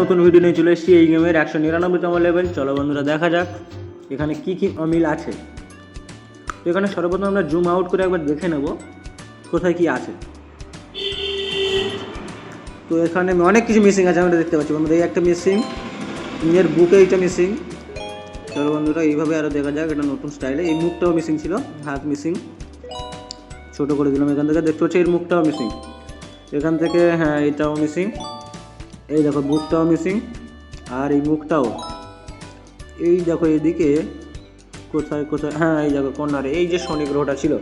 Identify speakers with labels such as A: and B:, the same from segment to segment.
A: নতুন ভিডিও নিয়ে চলে এসেছি এই গেমের 199তম লেভেল। চলো বন্ধুরা দেখা যাক এখানে কি কি অমিল আছে। তো এখানে সর্বপ্রথম আমরা জুম আউট করে একবার দেখে নেব কোথায় কি আছে। তো এখানে অনেক কিছু মিসিং আছে, আমরা দেখতে পাচ্ছি বন্ধুরা। এই একটা মিসিং, এর বুকে এইটা মিসিং। চলো বন্ধুরা এইভাবে আরও দেখা যাক, এটা নতুন স্টাইলে। এই মুখটাও মিসিং ছিল, হাত মিসিং, ছোটো করে দিলাম। এখান থেকে দেখতে পাচ্ছি এর মুখটাও মিসিং, এখান থেকে হ্যাঁ এটাও মিসিং। এই দেখো বুকটাও মিসিং, আর এই মুখটাও। এই দেখো এইদিকে কোথায় কোথায়, হ্যাঁ এই দেখো কর্নারে এই যে শনি গ্রহটা ছিল,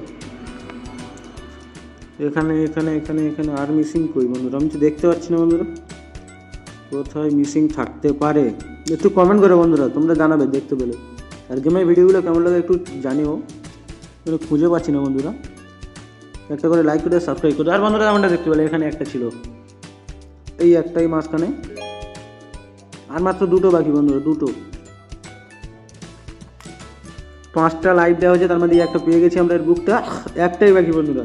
A: এখানে এখানে এখানে এখানে আর মিসিং কই বন্ধুরা? আমি তো দেখতে পাচ্ছি না বন্ধুরা, কোথায় মিসিং থাকতে পারে। একটু কমেন্ট করো বন্ধুরা, তোমরা জানাবে দেখতে পেলে। আর গেমের ভিডিওগুলো কেমন লাগে একটু জানিও, খুঁজে পাচ্ছি না বন্ধুরা। একটা করে লাইক করে সাবস্ক্রাইব করো। আর বন্ধুরা আমরা দেখতে পেলে এখানে একটা ছিল, এই একটাই মাঝখানে, আর মাত্র দুটো বাকি বন্ধুরা, দুটো। 5টা লাইভ দেওয়া হয়েছে, তার মধ্যে একটা পেয়ে গেছি আমরা। এর বুকটা একটাই বাকি বন্ধুরা।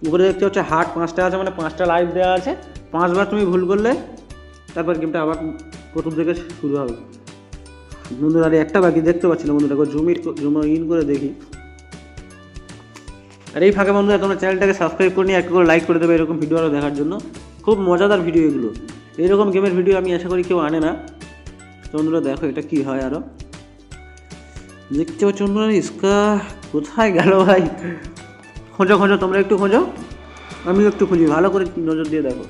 A: উপরে দেখতে হচ্ছে হার্ট 5টা আছে, মানে 5টা লাইভ দেওয়া আছে। 5বার তুমি ভুল করলে তারপর গেমটা আবার প্রথম থেকে শুরু হবে বন্ধুরা। আর একটা বাকি দেখতে পাচ্ছি না বন্ধুরা, জুম ইন করে দেখি। আর এই ফাঁকে বন্ধুরা তোমরা চ্যানেলটাকে সাবস্ক্রাইব করে নিয়ে একটা করে লাইক করে দেবে এরকম ভিডিও আরও দেখার জন্য। খুব মজাদার ভিডিও এগুলো, এইরকম গেমের ভিডিও আমি আশা করি কেউ আনে না। বন্ধুরা দেখো এটা কি হয়, আরও দেখতে পাচ্ছ বন্ধুরা। ইস্কা কোথায় গেল ভাই? খোঁজো খোঁজো, তোমরা একটু খোঁজো, আমিও একটু খুঁজি, ভালো করে নজর দিয়ে দেখো।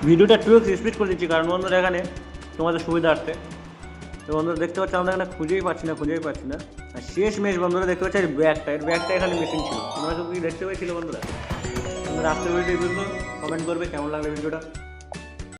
A: ভিডিওটা 2x স্পিড করে দিচ্ছি কারণ বন্ধুরা এখানে তোমাদের সুবিধার্থে। তো বন্ধুরা দেখতে পাচ্ছি আমরা এখানে খুঁজেই পাচ্ছি না। আর শেষ মেশ বন্ধুরা দেখতে পাচ্ছি এর ব্যাগটা এখানে মিসিং ছিল। তোমরা কি দেখতে পেয়েছিল বন্ধুরা? তোমরা রাত্রে ভিডিও কমেন্ট করবে কেমন লাগবে ভিডিওটা।